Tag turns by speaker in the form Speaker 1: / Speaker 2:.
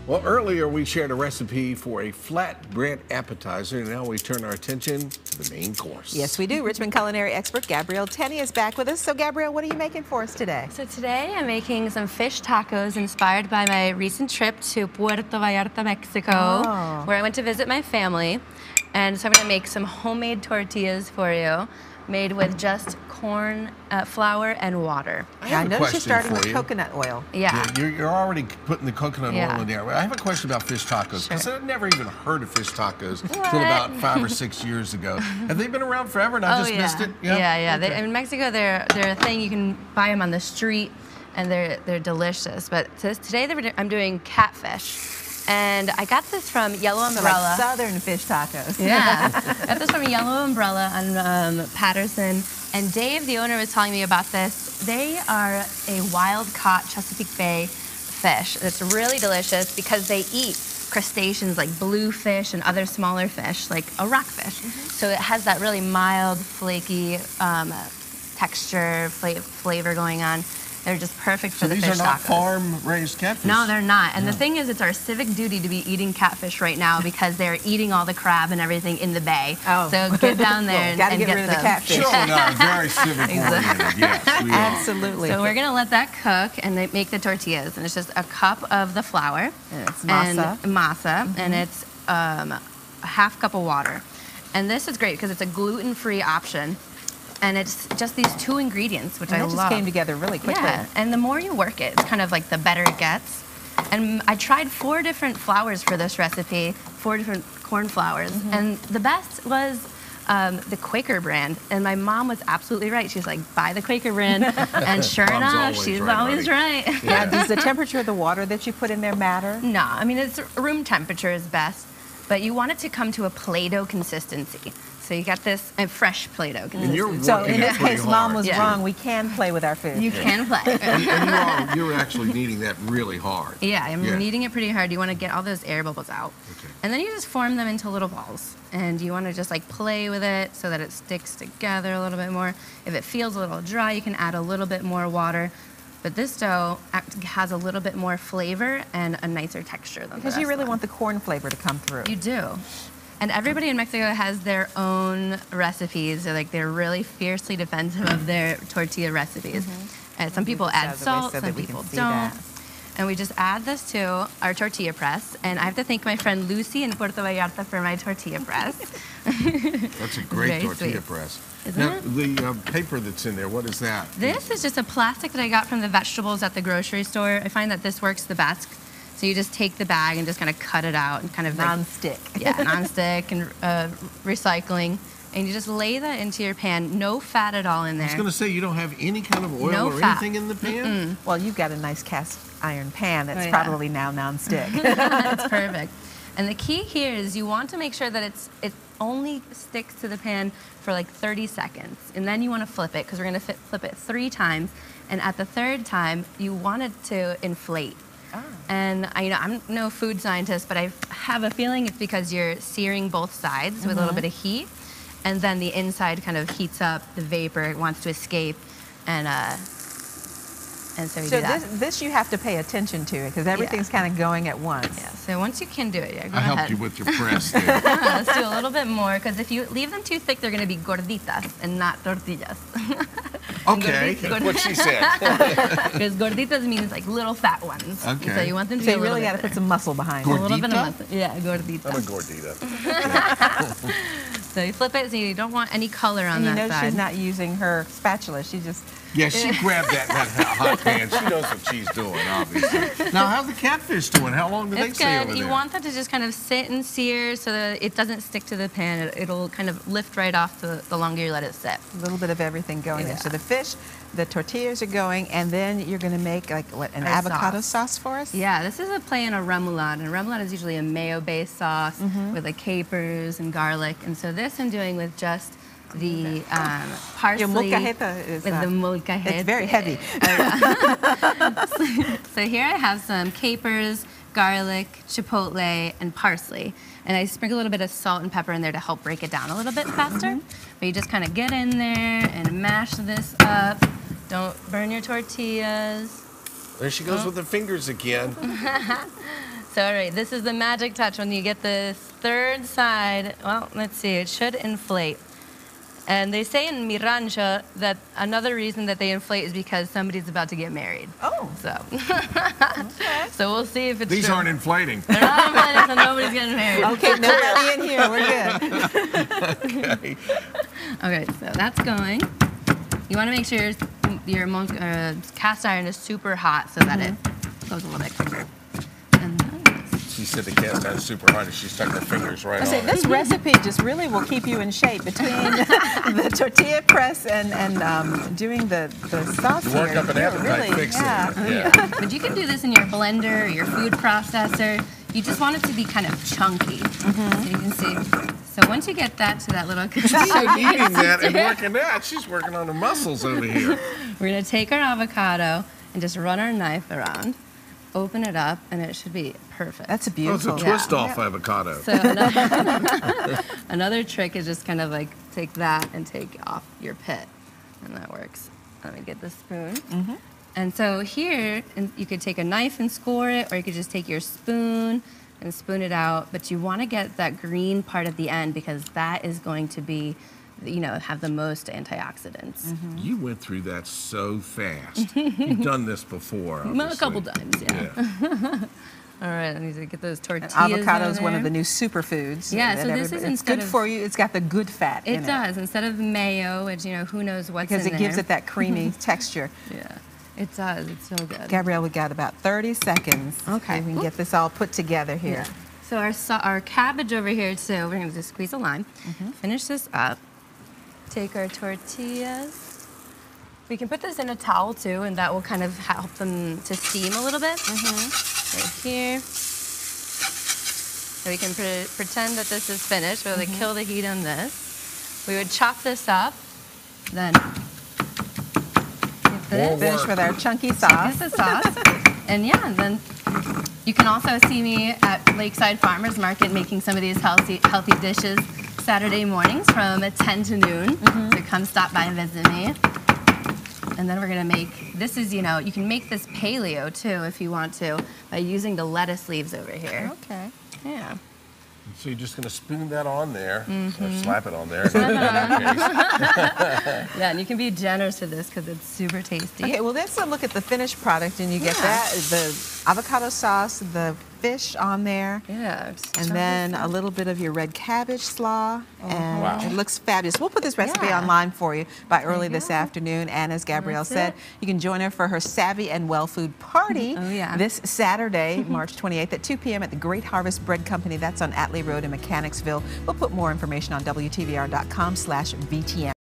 Speaker 1: Well, earlier we shared a recipe for a flatbread appetizer, and now we turn our attention to the main course.
Speaker 2: Yes, we do. Richmond culinary expert Gabrielle Tenney is back with us. So, Gabrielle, what are you making for us today?
Speaker 3: So today I'm making some fish tacos inspired by my recent trip to Puerto Vallarta, Mexico, where I went to visit my family. And so I'm going to make some homemade tortillas for you, made with just corn, flour, and water.
Speaker 2: I noticed you're starting with coconut oil.
Speaker 3: Yeah.
Speaker 1: You're already putting the coconut oil in there. I have a question about fish tacos, because I've never even heard of fish tacos until about 5 or 6 years ago. Have they been around forever and I just missed it?
Speaker 3: Yeah.
Speaker 1: Okay.
Speaker 3: In Mexico, they're a thing. You can buy them on the street, and they're delicious. But today I'm doing catfish. And I got this from Yellow Umbrella.
Speaker 2: Like southern fish tacos.
Speaker 3: Yeah. Got this from Yellow Umbrella on Patterson. And Dave, the owner, was telling me about this. They are a wild-caught Chesapeake Bay fish that's really delicious because they eat crustaceans like bluefish and other smaller fish, like a rockfish. So it has that really mild, flaky texture, flavor going on. They're just perfect for the fish tacos.
Speaker 1: So these are not farm-raised catfish?
Speaker 3: No, they're not. And the thing is, it's our civic duty to be eating catfish right now because they're eating all the crab and everything in the bay. Oh. So get down there and
Speaker 2: gotta
Speaker 3: get
Speaker 2: rid of the catfish.
Speaker 1: Sure, no, very civic-oriented. Yes, we are.
Speaker 2: Absolutely.
Speaker 3: So we're gonna let that cook and make the tortillas. And it's just a cup of the flour.
Speaker 2: And it's masa.
Speaker 3: And it's a half cup of water. And this is great because it's a gluten-free option. And it's just these 2 ingredients, which I love.
Speaker 2: It just came together really quickly.
Speaker 3: Yeah, and the more you work it, it's kind of like the better it gets. And I tried 4 different flours for this recipe, 4 different corn flours. And the best was the Quaker brand. And my mom was absolutely right. She's like, buy the Quaker brand. And sure enough, she's always right.
Speaker 2: Yeah, does the temperature of the water that you put in there matter?
Speaker 3: No, I mean, it's room temperature is best. But you want it to come to a Play-Doh consistency. So you got this fresh Play-Doh consistency.
Speaker 2: So in this case, Mom was wrong. We can play with our food.
Speaker 3: You can play.
Speaker 1: And you're actually kneading that really hard.
Speaker 3: Yeah, I'm kneading it pretty hard. You want to get all those air bubbles out. Okay. And then you just form them into little balls. And you want to just like play with it so that it sticks together a little bit more. If it feels a little dry, you can add a little bit more water. But this dough has a little bit more flavor and a nicer texture than the rest.
Speaker 2: Because you really want the corn flavor to come through.
Speaker 3: You do. And everybody in Mexico has their own recipes. They're really fiercely defensive of their tortilla recipes. And some people add salt, some people don't. And we just add this to our tortilla press. And I have to thank my friend Lucy in Puerto Vallarta for my tortilla press.
Speaker 1: That's a great tortilla press.
Speaker 3: Isn't
Speaker 1: now,
Speaker 3: it?
Speaker 1: The paper that's in there, what is that?
Speaker 3: This is just a plastic that I got from the vegetables at the grocery store. I find that this works the best. So you just take the bag and just kind of cut it out and kind of
Speaker 2: non-stick.
Speaker 3: Non-stick and recycling. And you just lay that into your pan. No fat at all in there.
Speaker 1: I was going to say, you don't have any kind of oil or anything in the pan?
Speaker 2: Well, you've got a nice cast iron pan that's probably now non-stick.
Speaker 3: That's perfect. And the key here is you want to make sure that it only sticks to the pan for like 30 seconds. And then you want to flip it because we're going to flip it 3 times. And at the 3rd time, you want it to inflate. And I'm no food scientist, but I have a feeling it's because you're searing both sides with a little bit of heat, and then the inside kind of heats up, the vapor wants to escape, and so we do that.
Speaker 2: So this you have to pay attention to because everything's kind of going at once.
Speaker 3: Yeah, so once you can do it, go
Speaker 1: I
Speaker 3: ahead.
Speaker 1: helped you with your press there.
Speaker 3: Let's do a little bit more, because if you leave them too thick, they're going to be gorditas and not tortillas.
Speaker 1: Okay, what she said.
Speaker 3: Because gorditas means like little fat ones.
Speaker 1: Okay.
Speaker 3: So you want them to be
Speaker 2: you really got to put some muscle behind it.
Speaker 3: A little bit of muscle. Yeah, gordita.
Speaker 1: I'm a gordita.
Speaker 3: So you flip it so you don't want any color on that side.
Speaker 2: She's not using her spatula. She just...
Speaker 1: Yeah, she grabbed that hot pan. She knows what she's doing, obviously. Now, how's the catfish doing? How long do they stay over there?
Speaker 3: You want them to just kind of sit and sear so that it doesn't stick to the pan. It'll kind of lift right off the longer you let it sit.
Speaker 2: A little bit of everything going there. So the fish, the tortillas are going, and then you're going to make like an avocado sauce for us?
Speaker 3: Yeah, this is a play on a remoulade. And remoulade is usually a mayo-based sauce with like capers and garlic. And so this I'm doing with just the parsley
Speaker 2: with
Speaker 3: the molcajete.
Speaker 2: It's very heavy.
Speaker 3: So here I have some capers, garlic, chipotle, and parsley. And I sprinkle a little bit of salt and pepper in there to help break it down a little bit faster. But you just kind of get in there and mash this up. Don't burn your tortillas.
Speaker 1: There she goes with her fingers again.
Speaker 3: So, all right, this is the magic touch when you get the third side. Well, let's see, it should inflate. And they say in Mi Rancho that another reason that they inflate is because somebody's about to get married.
Speaker 2: Oh.
Speaker 3: So,
Speaker 2: Okay.
Speaker 3: so we'll see if it's
Speaker 1: These
Speaker 3: true.
Speaker 1: aren't inflating.
Speaker 3: They're not inflating, so nobody's getting married.
Speaker 2: Okay, nobody in here. We're good.
Speaker 1: Okay.
Speaker 3: Okay, so that's going. You want to make sure your cast iron is super hot so that it goes a little bit quicker. And then
Speaker 1: She said the cast iron is super hot and she stuck her fingers right
Speaker 2: I say
Speaker 1: on
Speaker 2: this
Speaker 1: it.
Speaker 2: recipe just really will keep you in shape between the tortilla press and doing the sauce
Speaker 1: You work
Speaker 2: here.
Speaker 1: up an
Speaker 2: You're
Speaker 1: appetite fixing it.
Speaker 3: Oh, yeah. But you can do this in your blender or your food processor. You just want it to be kind of chunky. So you can see. So once you get that to that little
Speaker 1: She's eating that and working out. She's working on the muscles over here.
Speaker 3: we're going to take our avocado and just run our knife around, open it up, and it should be perfect.
Speaker 2: That's a
Speaker 1: Oh, it's
Speaker 2: beautiful.
Speaker 1: a twist-off avocado.
Speaker 3: So another trick is just kind of like take that and take off your pit, and that works. Let me get the spoon. And so here, you could take a knife and score it, or you could just take your spoon and spoon it out. But you want to get that green part at the end because that is going to be, have the most antioxidants.
Speaker 1: You went through that so fast. You've done this before,
Speaker 3: A
Speaker 1: obviously.
Speaker 3: couple times, yeah. All right, I need to get those tortillas.
Speaker 2: Avocado is
Speaker 3: on
Speaker 2: one of
Speaker 3: there.
Speaker 2: the new superfoods.
Speaker 3: Yeah,
Speaker 2: that
Speaker 3: so this is
Speaker 2: it's
Speaker 3: instead
Speaker 2: good
Speaker 3: of-
Speaker 2: for you. It's got the good fat in
Speaker 3: It does. Instead of mayo, which, who knows what's
Speaker 2: because
Speaker 3: in
Speaker 2: it gives
Speaker 3: there.
Speaker 2: it that creamy texture.
Speaker 3: Yeah, it does. It's so good.
Speaker 2: Gabrielle, we got about 30 seconds.
Speaker 3: Okay.
Speaker 2: We can get this all put together here.
Speaker 3: Yeah. So our cabbage over here too. We're gonna just squeeze a lime. Finish this up. Take our tortillas. We can put this in a towel too, and that will kind of help them to steam a little bit. Right here. So we can pretend that this is finished. We'll kill the heat on this. We would chop this up, then
Speaker 2: Finish with our chunky sauce.
Speaker 3: This is sauce. And yeah, and then you can also see me at Lakeside Farmers Market making some of these healthy dishes Saturday mornings from 10 to noon. So come stop by and visit me. And then we're gonna make, this is, you can make this paleo too if you want to by using the lettuce leaves over here.
Speaker 2: Okay.
Speaker 3: Yeah.
Speaker 1: So you're just going to spoon that on there, or slap it on there. In that case.
Speaker 3: Yeah, and you can be generous with this because it's super tasty.
Speaker 2: Okay, well, let's look at the finished product, and you get
Speaker 3: Yeah.
Speaker 2: that, the avocado sauce, the fish on there,
Speaker 3: Yeah. just
Speaker 2: and
Speaker 3: chop
Speaker 2: then
Speaker 3: this
Speaker 2: a
Speaker 3: up.
Speaker 2: little bit of your red cabbage slaw, and
Speaker 1: Wow.
Speaker 2: it looks fabulous. We'll put this recipe
Speaker 3: Yeah.
Speaker 2: online for you by early
Speaker 3: you
Speaker 2: this
Speaker 3: go.
Speaker 2: afternoon, and as Gabrielle
Speaker 3: That's
Speaker 2: said,
Speaker 3: it.
Speaker 2: you can join her for her Savvy and Well Food Party
Speaker 3: Oh, yeah.
Speaker 2: this Saturday, March 28th at 2 p.m. at the Great Harvest Bread Company. That's on Atlee Road in Mechanicsville. We'll put more information on WTVR.com/VTM.